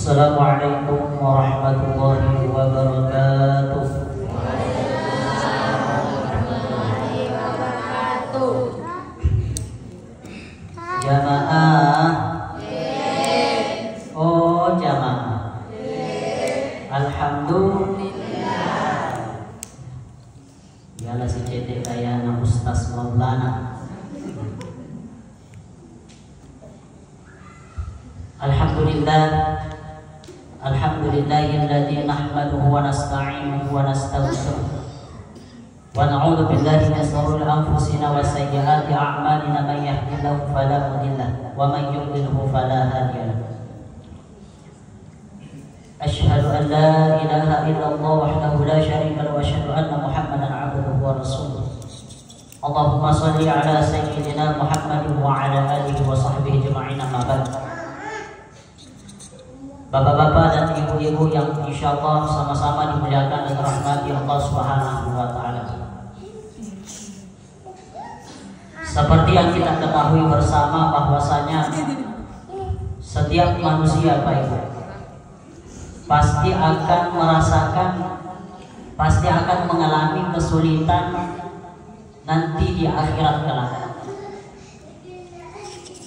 Assalamualaikum warahmatullahi wabarakatuh. Jamaah. Oh jamaah. Alhamdulillah. Yalah si cete kaya na Ustaz Maulana. Alhamdulillah. Alhamdulillahilladzi nahmaduhu wa nasta'inuhu wa nastaghfiruh. Wa na'udzu billahi min shururi anfusina wa sayyiati a'malina may yahdihillahu fala mudilla wa may yudlilhu fala hadiya lahu. Asyhadu an la ilaha illallah wahdahu la syarika lahu wa asyhadu anna Muhammadan 'abduhu wa rasuluh. Allahumma shalli ala sayyidina Muhammadin wa ala alihi wa sahbihi ajma'in, amma ba'd. Bapak-bapak dan ibu-ibu yang insyaallah sama-sama dimuliakan dan dirahmati Allah Subhanahu wa taala. Seperti yang kita ketahui bersama bahwasanya setiap manusia baik pasti akan mengalami kesulitan nanti di akhirat kelak.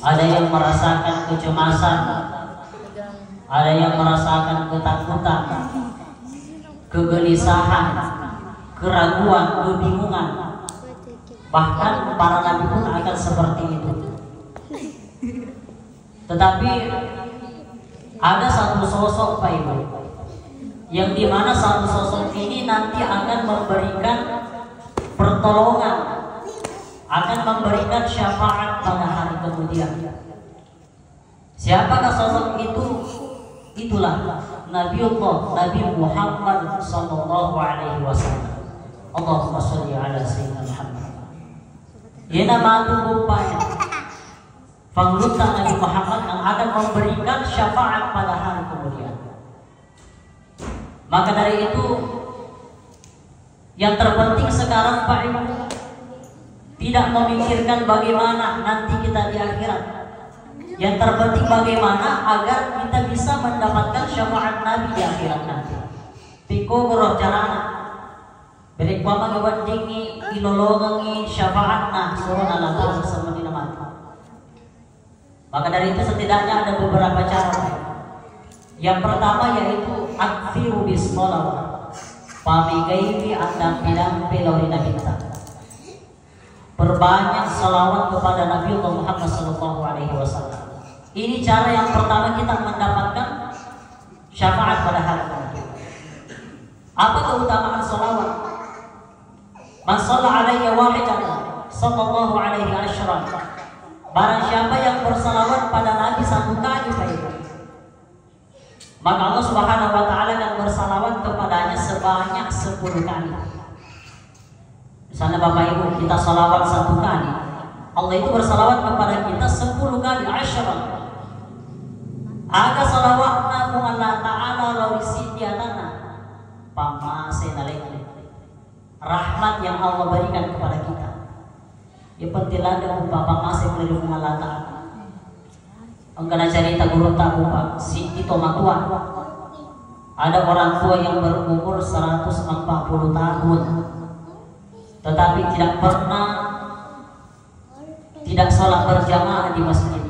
Ada yang merasakan kecemasan, ada yang merasakan ketakutan, kegelisahan, keraguan, kebingungan. Bahkan para nabi pun akan seperti itu. Tetapi ada satu sosok Pak Ibu, yang dimana satu sosok ini nanti akan memberikan pertolongan, akan memberikan syafaat pada hari kemudian. Siapakah sosok itu? Itulah Nabiullah Nabi Muhammad sallallahu alaihi wasallam. Allahumma shalli ala sayyidina Muhammad. Yana matu upaya Fangluta Nabi Muhammad yang akan memberikan syafaat pada hari kemudian. Maka dari itu yang terpenting sekarang Pak Ibu, tidak memikirkan bagaimana nanti kita di akhirat. Yang terpenting bagaimana agar kita bisa mendapatkan syafaat Nabi di akhirat nanti. Tiko goroh carana beri kuama gawat dingi ilolongangi syafaatna surana latar sama dinamati. Maka dari itu setidaknya ada beberapa cara. Yang pertama yaitu akfiru bismolawat pamigaifi andam pilori Nabi kita. Perbanyak salawat kepada Nabi Muhammad sallallahu alaihi wasallam. Ini cara yang pertama kita mendapatkan syafaat pada hari kemudian. Apa keutamaan salawat? Man shalla alayya wahidatan sallallahu alaihi asyran. Barang siapa yang bersalawat pada Nabi satu kali maka Allah Subhanahu wa taala akan bersalawat kepadanya sebanyak 10 kali. Misalnya Bapak Ibu kita salawat satu kali, Allah itu bersalawat kepada kita 10 kali asyran. Aga salawatna mu Allah ta'ala rawisiyatana pamasenaleki. Rahmat yang Allah berikan kepada kita. Ya pentilada upa pamase melalui Allah ta'ala. Enggak cerita guru tak upa si itu matua. Ada orang tua yang berumur 140 tahun tetapi tidak sholat berjamaah di masjid.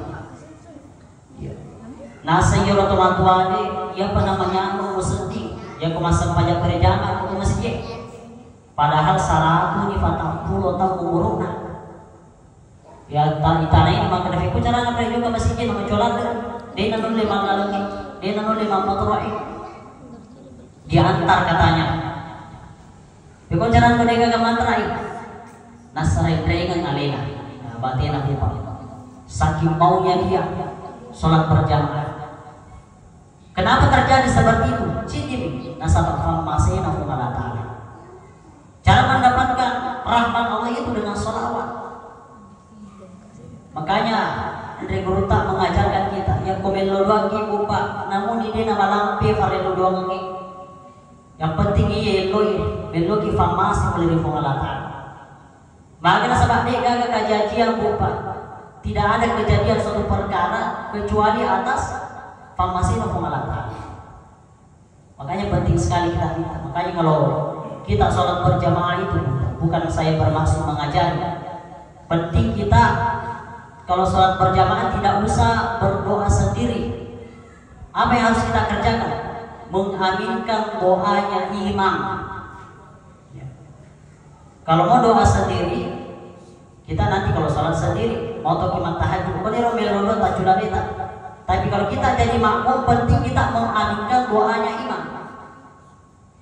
Nah sehingga orang tua ini ya namanya sedih ya kemasan pajak berjamaah ke masjid. Padahal 140 tahun umurnya. Ya tanah ini maka dari itu cara nak juga masjid nama sholat dia nanul 5 kali dia nanul 5 motoroi diantar katanya. Bikon jalan mereka ke manterai, nasarai teringan alena, batin nabi pak. Saking maunya dia sholat berjamaah. Kenapa terjadi seperti itu? Citim nasabah farmasi nafsu Allah Taala. Cara mendapatkan rahmat Allah itu dengan sholawat. Makanya Andre Guru tak mengajarkan kita yang komelo doang buka, namun ini nama lampi farelo doang ini. Yang penting iya belo ki farmasi melalui Allah Taala. Maka nasabah dia gagal kejadian buka. Tidak ada kejadian suatu perkara kecuali atas farmasi nafsu Allah Taala. Makanya penting sekali kita minta. Makanya kalau kita sholat berjamaah itu bukan saya bermaksud mengajari. Penting kita kalau sholat berjamaah tidak usah berdoa sendiri. Apa yang harus kita kerjakan? Mengaminkan doanya imam. Kalau mau doa sendiri, kita nanti kalau sholat sendiri mau tokimat tahajud, tapi kalau kita jadi makmum, penting kita mengaminkan doanya imam.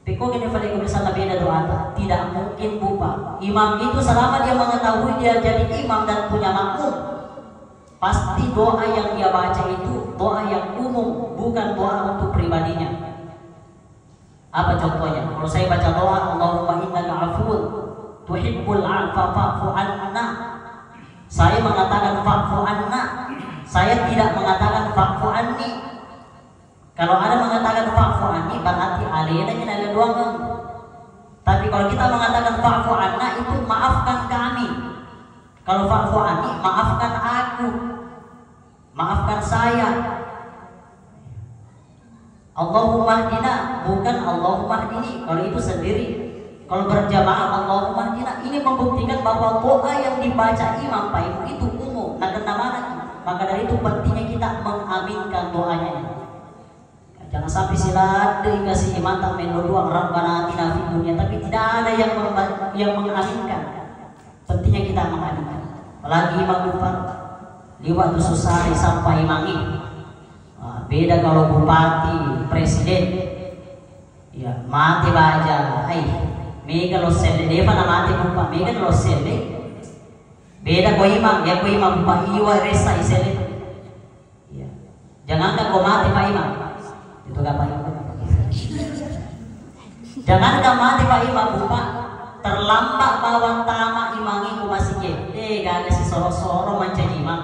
Peko gini pada bisa beda doa, tidak mungkin lupa. Imam itu selama dia mengetahui dia jadi imam dan punya makmum, pasti doa yang dia baca itu doa yang umum, bukan doa untuk pribadinya. Apa contohnya? Kalau saya baca doa Allahumma innaka afuwun tuhibbul afwa fa'fu anna, saya mengatakan fa'fu anna, saya tidak mengatakan fa'fu anni. Kalau ada mengatakan fa'fu anni berarti alena yang ada doang. Tapi kalau kita mengatakan fa'fu anna itu maafkan kami. Kalau fa'fu anni maafkan aku, maafkan saya. Allahumma hdina bukan Allahumma hdini. Kalau itu sendiri. Kalau berjamaah Allahumma hdina, ini membuktikan bahwa doa yang dibaca imam Pak itu umum. Nah kena mana? Maka dari itu pentingnya kita mengaminkan doanya. Jangan sampai silat dikasih imam tak main doa Rabbana atina fid dunya, tapi tidak ada yang mengaminkan. Pentingnya kita mengaminkan. Apalagi imam lupa liwat susah sampai imangi. Beda kalau bupati, presiden, ya mati baca, mega lo sende, deva na mati bupa, mega lo sende. Beda ko imam, ya ko imam bupa iwa resa isende. Ya, jangan kau mati pak imam, itu gak pak imam. Jangan kau mati pak imam bupa, terlambat bawa tama imangi ku masjid. Gak si soro-soro mancan imam.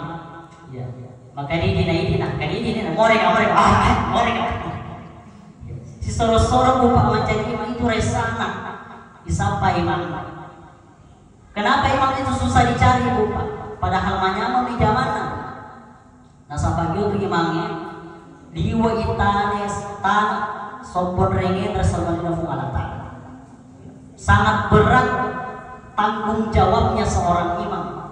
Ya. Maka idina moreka si soro-soro bupa menjadi imam itu resana disapa imam. Kenapa imam itu susah dicari bupa? Padahal manyama di zamanna. Nah sampai itu imamnya liwa itanes tanah sopon rengen reservan fungalata. Sangat berat tanggung jawabnya seorang imam.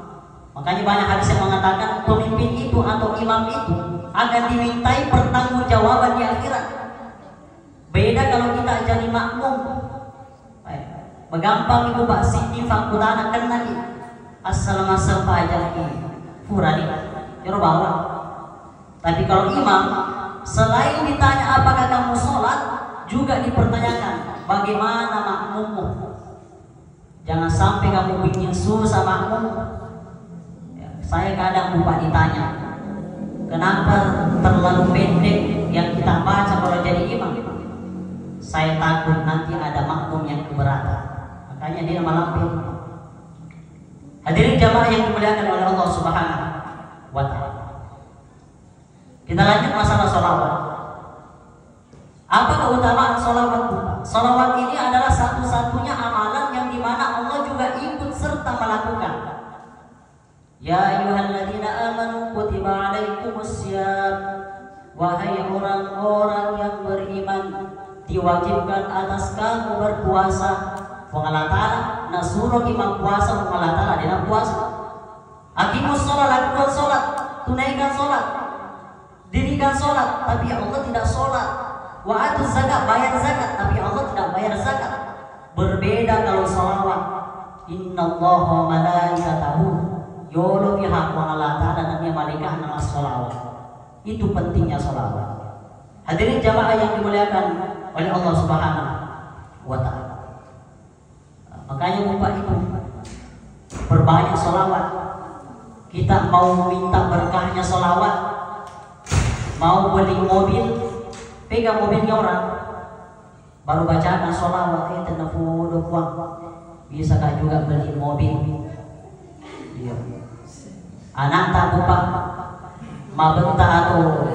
Makanya banyak hadis yang mengatakan pemimpin itu atau imam itu akan dimintai pertanggungjawaban di akhirat. Beda kalau kita jadi makmum. Begampang ibu Pak Siti Fakutana kan lagi assalamualaikum pajaki furani jero bawa. Tapi kalau imam selain ditanya apakah kamu sholat, juga dipertanyakan bagaimana makmummu. Jangan sampai kamu bikin susah makmum. Saya kadang lupa ditanya, kenapa terlalu pendek yang kita baca kalau jadi imam? Saya takut nanti ada makmum yang keberatan. Makanya dia malampir. Hadirin jamaah yang dimuliakan oleh Allah Subhanahu wa Ta'ala. Kita lanjut masalah sholawat. Apa keutamaan sholawat? Sholawat ini adalah satu-satunya amalan yang dimana Allah juga ikut serta melakukan. Ya ayyuhalladzina amanu kutiba alaikumussyam, wahai orang-orang yang beriman, diwajibkan atas kamu berpuasa. Allah Ta'ala nasuruh imam puasa, Allah Ta'ala dengan puasa. Aqimus sholat, lakukan sholat, tunaikan sholat, dirikan sholat, tapi Allah tidak sholat. Wa atuz zakat, bayar zakat, tapi Allah tidak bayar zakat. Berbeda kalau sholawat. Innallaha wa malaikatahu yolo pihak Allah Ta'ala dan yang malaikat nama sholawat. Itu pentingnya sholawat. Hadirin jamaah yang dimuliakan oleh Allah Subhanahu wa Ta'ala. Makanya Bapak Ibu perbanyak sholawat. Kita mau minta berkahnya sholawat, mau beli mobil, pegang mobilnya orang, baru bacakan sholawat, tenafu dokuang, bisakah juga beli mobil? Iya. Anak tak buka mabenta atau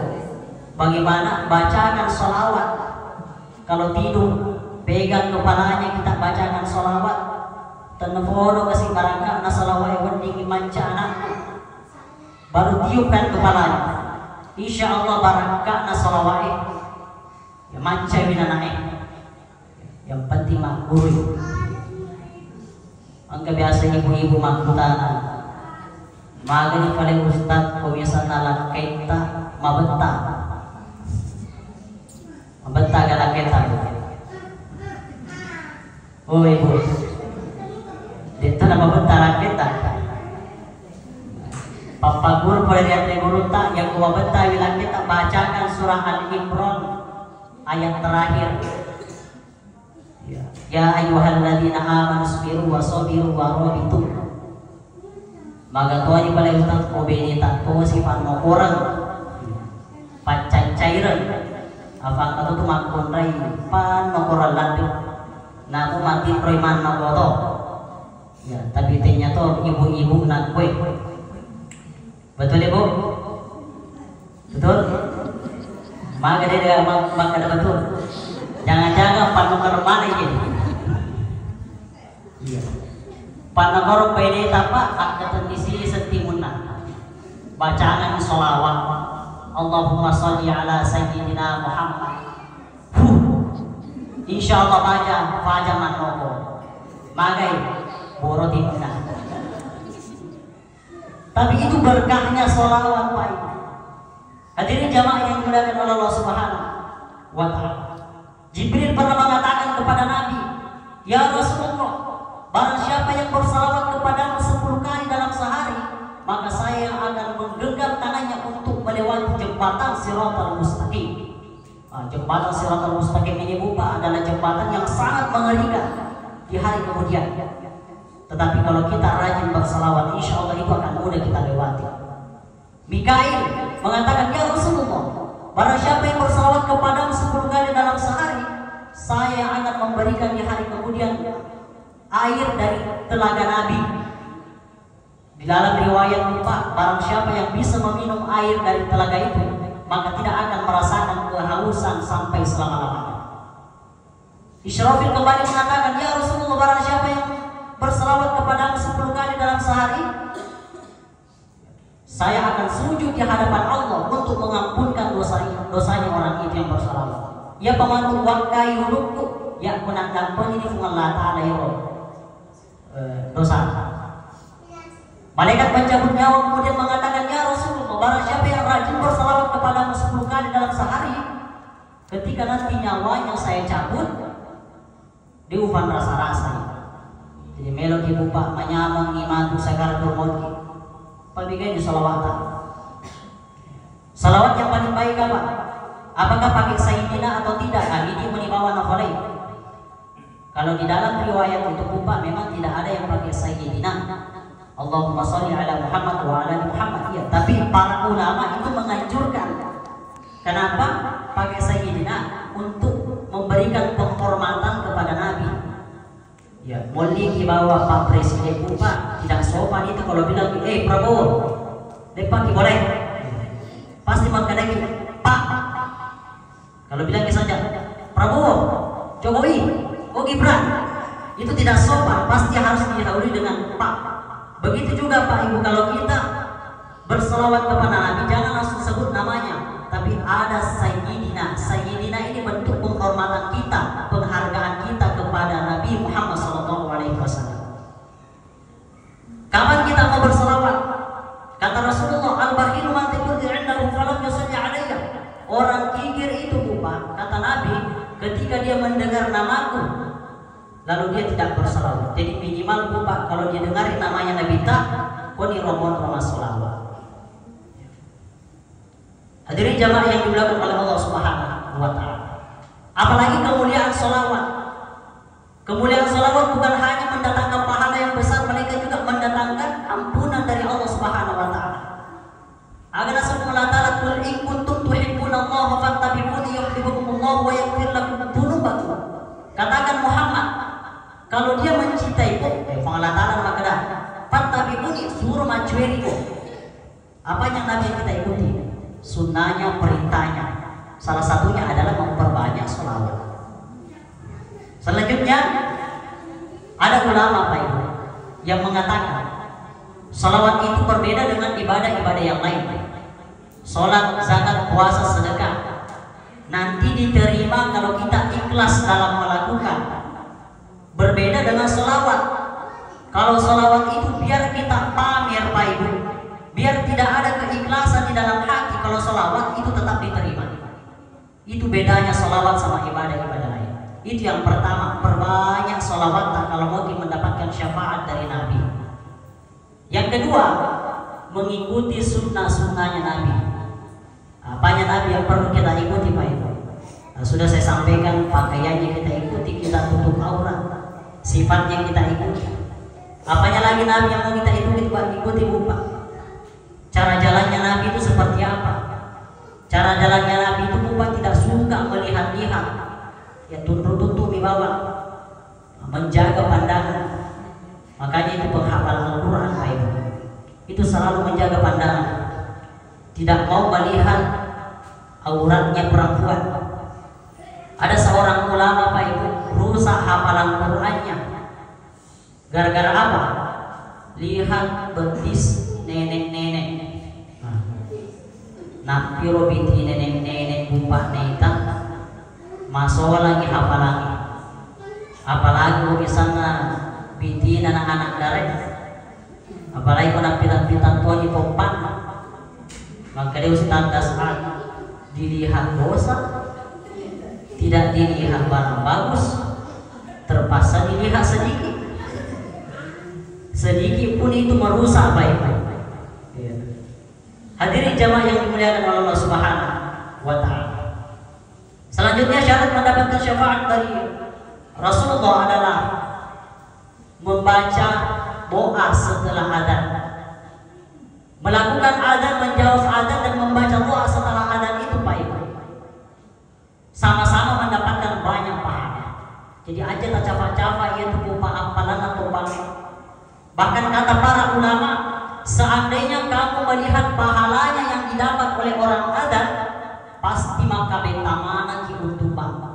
bagaimana bacakan sholawat. Kalau tidur pegang kepalanya kita bacakan sholawat. Tenefono kasih barangkali na sholawat yang tinggi manca anak. Baru tiupkan kepalanya. Insya Allah barangkali na sholawat. Ya manca naik. Yang penting mah guru. Angka biasa ibu-ibu makutana. Magani kali ustad ko biasa nalak kita mabenta. Mabenta galak kita. Oh ibu. Dito na mabenta kita. Papagur pada lihat guru tak yang mabenta bilang kita bacakan surah Al-Imran ayat terakhir. Ya ayyuhalladzina amanu sabiru wa sabiru wa rabitu. Maka tuan di balai ustaz ko benita ko sifat mo orang pacairan apa kata tu makon rai pan no orang lanjut na tu mati proiman na boto ya tapi ternyata ibu-ibu nak kue betul ibu betul maka dia maka betul jangan-jangan pan no mana ini iya panagoro pede tapa akatan isi sentimuna bacaan sholawat Allahumma sholli ala sayyidina Muhammad insyaallah baca fajaman nopo magai borotimuna tapi itu berkahnya sholawat Pak. Hadirin jamaah yang dimuliakan oleh Allah Subhanahu wa taala. Jibril pernah mengatakan kepada Nabi, ya Rasulullah, barang siapa yang bersalawat kepadamu 10 kali dalam sehari, maka saya akan menggenggam tangannya untuk melewati jembatan Shiratal Mustaqim. Jembatan Shiratal Mustaqim ini Bapak adalah jembatan yang sangat mengerikan di hari kemudian. Tetapi kalau kita rajin bersalawat, insya Allah itu akan mudah kita lewati. Mikail mengatakan, ya Rasulullah, barang siapa yang bersalawat kepadamu 10 kali dalam sehari, saya akan memberikan di hari kemudian air dari telaga Nabi. Di dalam riwayat Pak, barang siapa yang bisa meminum air dari telaga itu, maka tidak akan merasakan kehausan sampai selama-lamanya. Israfil kembali mengatakan, ya Rasulullah, barang siapa yang berselawat kepadamu 10 kali dalam sehari, saya akan sujud di hadapan Allah untuk mengampunkan dosanya orang itu yang berselawat. Ya pamantu wakai hulukku, ya kunandang ini fungallah ta'ala ya dosa. Malaikat pencabut nyawa kemudian mengatakan, ya Rasulullah, barang siapa yang rajin bersalawat kepadamu 10 kali dalam sehari, ketika nanti nyawanya saya cabut, diufan rasa-rasa. Jadi melok ibu pak menyamang imantu sekarang bermodi. Pabigay di salawatan. Salawat yang paling baik apa? Apakah pakai sayyidina atau tidak? Ini menibawa nafalai. Kalau di dalam riwayat untuk Bapak memang tidak ada yang pakai sayyidina. Allahumma sholli ala Muhammad wa ala Muhammad. Ya, tapi para ulama itu menganjurkan. Kenapa pakai sayyidina? Untuk memberikan penghormatan kepada Nabi. Ya, boleh dibawa Pak Presiden Bapak tidak sopan itu kalau bilang, Prabowo, Pak boleh. Pasti makan lagi, Pak. Kalau bilang saja, Prabowo, Jokowi, Gibran, itu tidak sopan, pasti harus didahului dengan Pak. Begitu juga Pak Ibu, kalau kita berselawat kepada Nabi jangan langsung sebut namanya, tapi ada sayyidina. Sayyidina ini bentuk penghormatan kita, penghargaan kita kepada Nabi Muhammad SAW. Kapan kita mau berselawat? Kata Rasulullah, al-bakhilu man taqulu 'indahu falam yusalli 'alayya. Orang kikir itu Bapak, kata Nabi, ketika dia mendengar namaku lalu dia tidak berselawat. Jadi minimal Bapak kalau dia dengar namanya Nabi tak, koni romon ramah selawat. Hadirin jamaah yang dimuliakan oleh Allah Subhanahu wa taala. Apalagi kemuliaan selawat. Kemuliaan selawat bukan hanya mendatangkan pahala yang besar, mereka juga mendatangkan ampunan dari Allah Subhanahu wa taala. Agar subhanahu wa ta'ala, qul in kuntum tuhibbunallaha fattabi'uni yuhibbukumullahu wa yaghfir lakum dzunubakum. Katakan Muhammad, kalau dia mencintaiku, pengalaman maka dah fattabi'uni, suruh majueriku. Apa yang Nabi kita ikuti? Sunnahnya, perintahnya. Salah satunya adalah memperbanyak sholawat. Selanjutnya ada ulama Pak Ibu yang mengatakan sholawat itu berbeda dengan ibadah-ibadah yang lain. Sholat, zakat, puasa, sedekah. nanti diterima kalau kita ikhlas dalam melakukan. Berbeda dengan sholawat. Kalau sholawat itu biar kita pamer Pak Ibu, biar tidak ada keikhlasan di dalam hati, kalau sholawat itu tetap diterima. Itu bedanya sholawat sama ibadah-ibadah lain. Itu yang pertama, perbanyak sholawat kalau mau mendapatkan syafaat dari Nabi. Yang kedua, mengikuti sunnah-sunnahnya Nabi. Apanya Nabi yang perlu kita ikuti Pak Ibu? Sudah saya sampaikan, pakaiannya kita ikuti, kita tutup aurat, sifatnya kita ikuti. Apanya lagi Nabi yang mau kita ikuti Pak? Ikuti Bu Pak. Cara jalannya Nabi itu seperti apa? Cara jalannya Nabi itu Bu Pak tidak suka melihat-lihat, ya tutup-tutup di bawah, menjaga pandangan. Makanya itu penghafal Al-Quran Pak Ibu. Itu selalu menjaga pandangan, tidak mau melihat auratnya perempuan. Ada seorang ulama Pak Ibu rusak hafalan Qurannya. Gara-gara apa? Lihat betis nenek-nenek. Napiro binti nenek-nenek bupak neta. Masuk lagi hafalannya. Apalagi di sana binti anak-anak daret. Apalagi kalau pitan-pitan tua di pompan. Maka dia usah tandas dilihat dosa, tidak dilihat barang bagus, terpaksa dilihat sedikit. Sedikit pun itu merusak baik-baik. Hadirin jamaah yang dimuliakan oleh Allah Subhanahu wa Ta'ala. Selanjutnya syarat mendapatkan syafaat dari Rasulullah adalah membaca doa setelah adzan. Melakukan adzan, menjawab adzan dan membaca doa setelah adzan itu Pak Ibu, sama-sama mendapatkan banyak pahala. Jadi aja tak cafa-cafa ia itu hafalan atau pahala. Bahkan kata para ulama, seandainya kamu melihat pahalanya yang didapat oleh orang adzan, pasti maka betamana untuk bangga.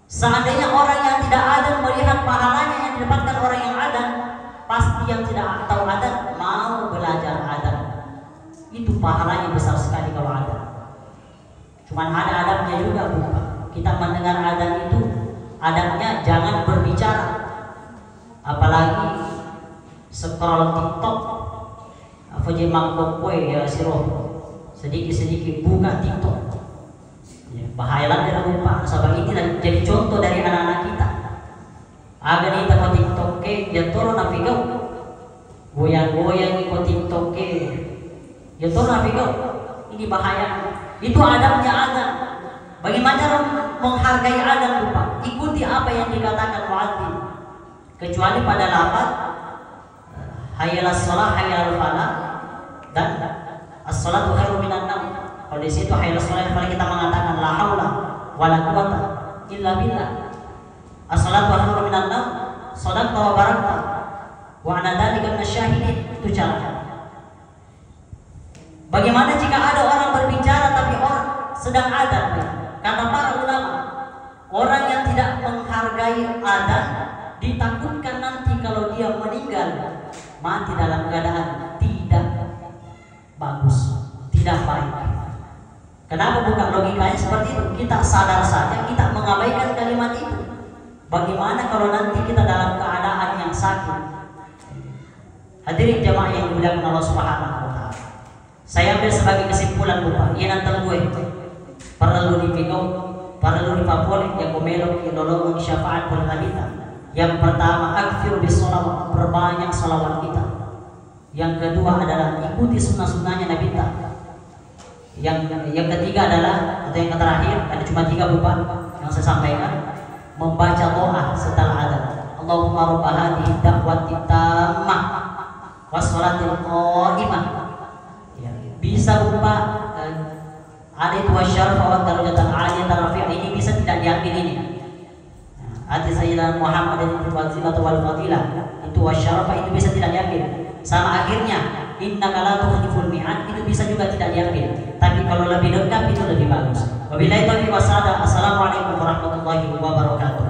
Seandainya orang yang tidak adzan melihat pahalanya yang didapatkan orang yang adzan, pasti yang tidak tahu adzan mau belajar adzan. Itu pahalanya besar sekali kalau adzan. Cuman ada adabnya juga Bu. Kita mendengar adzan itu adabnya jangan berbicara, apalagi scroll TikTok, apa je mangkok kue ya siroh, sedikit-sedikit buka TikTok. Ya, bahayalah dari lupa. Sebab ini jadi contoh dari anak-anak kita. Agar kita ke TikTok ke dia turun navigau, goyang-goyang ikut TikTok ke dia turun navigau. Ini bahaya. Itu adabnya adzan. Bagaimana menghargai adzan lupa? Ikuti apa yang dikatakan muadzin. Kecuali pada lafaz hayyalas shalah hayyal falah dan as-shalatu khairum minan naum. Kalau di situ hayyalas shalah kita mengatakan la haula wala quwata illa billah. As-shalatu khairum minan naum, shadaqta wa barakta wa ana dzalika minasyahidin. Itu caranya. Bagaimana jika ada orang berbicara tapi orang sedang adzan? Kata para ulama, orang yang tidak menghargai adzan ditakutkan nanti kalau dia meninggal mati dalam keadaan tidak bagus, tidak baik. Kenapa? Bukan logikanya seperti itu. Kita sadar saja, kita mengabaikan kalimat itu. Bagaimana kalau nanti kita dalam keadaan yang sakit? Hadirin jamaah yang dimuliakan Allah Subhanahu wa Ta'ala. Saya ambil sebagai kesimpulan Bapak, ia nanti gue perlu dipikau, perlu dipapoleh yang komelok yang nolong syafaat bertalita. Yang pertama, akfir bisolawat, perbanyak salawat kita. Yang kedua adalah ikuti sunnah-sunnahnya Nabi kita. Yang ketiga adalah, atau yang terakhir, ada cuma 3 Bapak yang saya sampaikan, membaca doa setelah adzan. Allahumma rabb hadhihi da'wati tammah wassalatil qa'imah. Ya, bisa Bapak ada itu wasyaraf wa darajatan aliyatan rafi'ah, ini bisa tidak diambil ini. Hati Sayyidina Muhammad itu wazilah wal fadilah, itu wasyaraf itu bisa tidak diambil. Sama akhirnya innaka la tukhliful mi'ad, itu bisa juga tidak diambil. Tapi kalau lebih lengkap itu lebih bagus. Wabillahi taufiq wassalamu. Assalamualaikum warahmatullahi wabarakatuh.